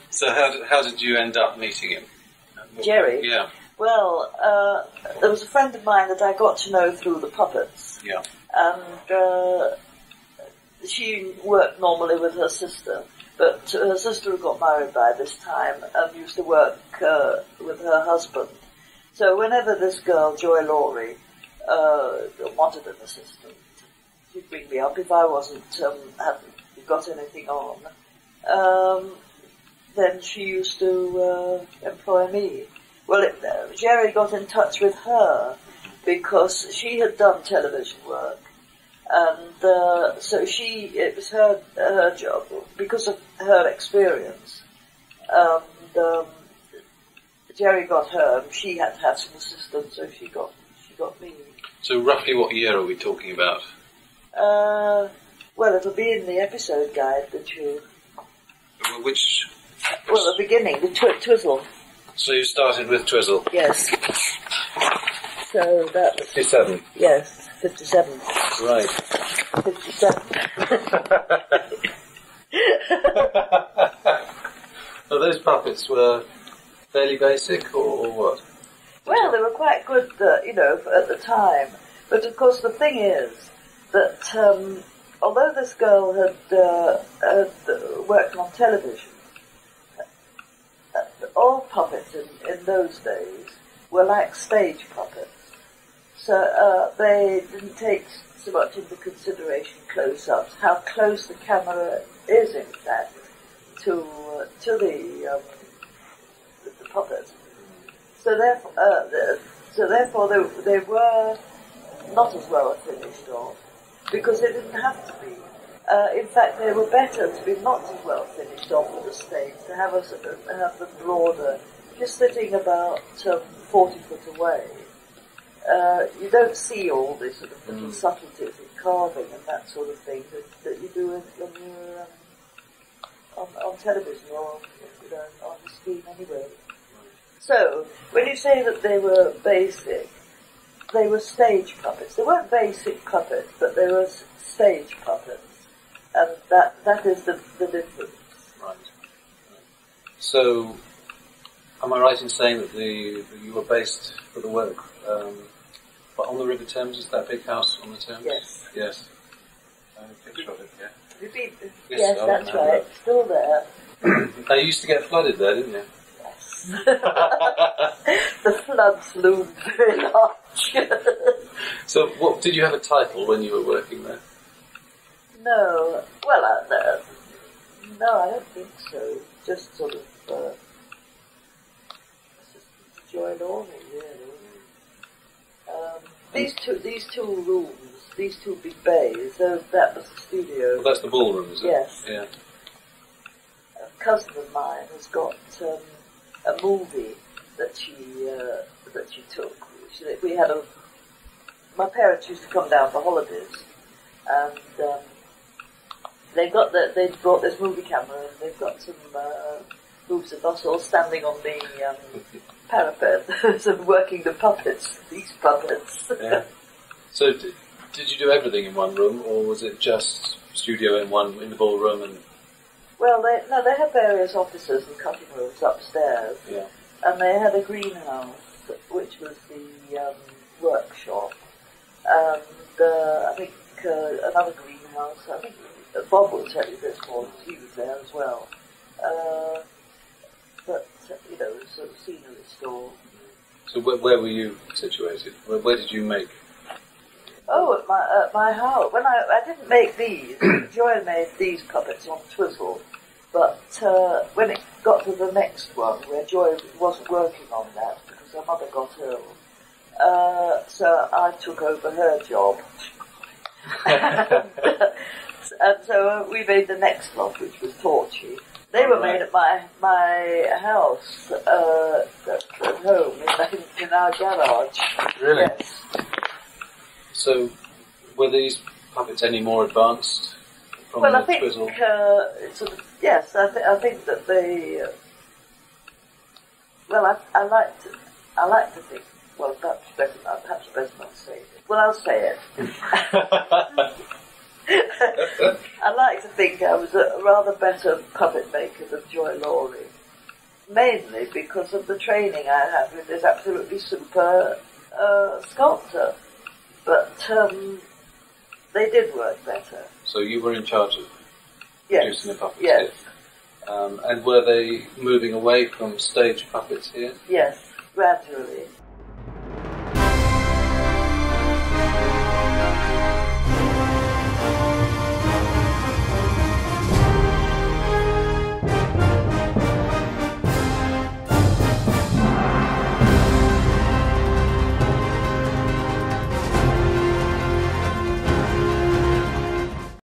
So how did you end up meeting him? Gerry? Yeah. Well, there was a friend of mine that I got to know through the puppets. Yeah. And she worked normally with her sister, but her sister had got married by this time and used to work with her husband. So whenever this girl, Joy Laurie, wanted an assistant, she'd bring me up if I hadn't got anything on. Then she used to employ me. Well, Gerry got in touch with her because she had done television work, and so it was her job because of her experience. Gerry got her, and she had to have some assistance, so she got me. So roughly what year are we talking about? Well, it'll be in the episode guide that you... Which? Well, the beginning, the Twizzle. So you started with Twizzle? Yes. So that was... 57? Yes, 57. Right. 57. So those puppets were fairly basic, or what? Well, they were quite good, at the time. But of course, the thing is that although this girl had worked on television, all puppets in those days were like stage puppets. So they didn't take so much into consideration close-ups, how close the camera is, in fact, to the puppet. So therefore they were not as well finished off, because they didn't have to be. In fact, they were better to be not as well finished off for the stage, to have them broader, just sitting about 40 foot away. You don't see all this sort of little subtleties in carving and that sort of thing that you do when you're on television or on the screen anyway. So, when you say that they were basic, they were stage puppets. They weren't basic puppets, but they were stage puppets. And that is the difference. Right. So, am I right in saying that you were based for the work on the River Thames? Is that big house on the Thames? Yes. Yes. I have a picture of it, yeah. Yes, that's right. Still there. You used to get flooded there, didn't you? Yes. The floods loomed very large. So, what did you have a title when you were working there? No. Well, no, I don't think so. Just sort of Joy Laurie, really. These two rooms, these two big bays, that was the studio. Well, that's the ballroom, is it? Yes. Yeah. A cousin of mine has got a movie that she took. We had my parents used to come down for holidays, and they brought this movie camera, and they've got some moves of us all standing on the parapet, sort of working the puppets, these puppets. Yeah. So did you do everything in one room, or was it just studio in the ballroom and? Well, they had various offices and cutting rooms upstairs. Yeah. And they had a greenhouse, which was the workshop, and I think another greenhouse. I think Bob will tell you a bit more, because he was there as well. But it was sort of scenery store. So where were you situated? Where did you make? Oh, at my house. When I didn't make these, Joy made these puppets on Twizzle. But when it got to the next one, where Joy wasn't working on that because her mother got ill, so I took over her job. And so we made the next lot, which was Torchy. They were made at my house at home in our garage. Really? Yes. So were these puppets any more advanced from Well, the I think Twizzle? yes. I think that they. Well, I like to think. Well, perhaps better not say it. Well, I'll say it. I like to think I was a rather better puppet maker than Joy Laurie. mainly because of the training I had with this absolutely super sculptor. But they did work better. So you were in charge of Yes. producing the puppets Yes. here? And were they moving away from stage puppets here? Yes, gradually.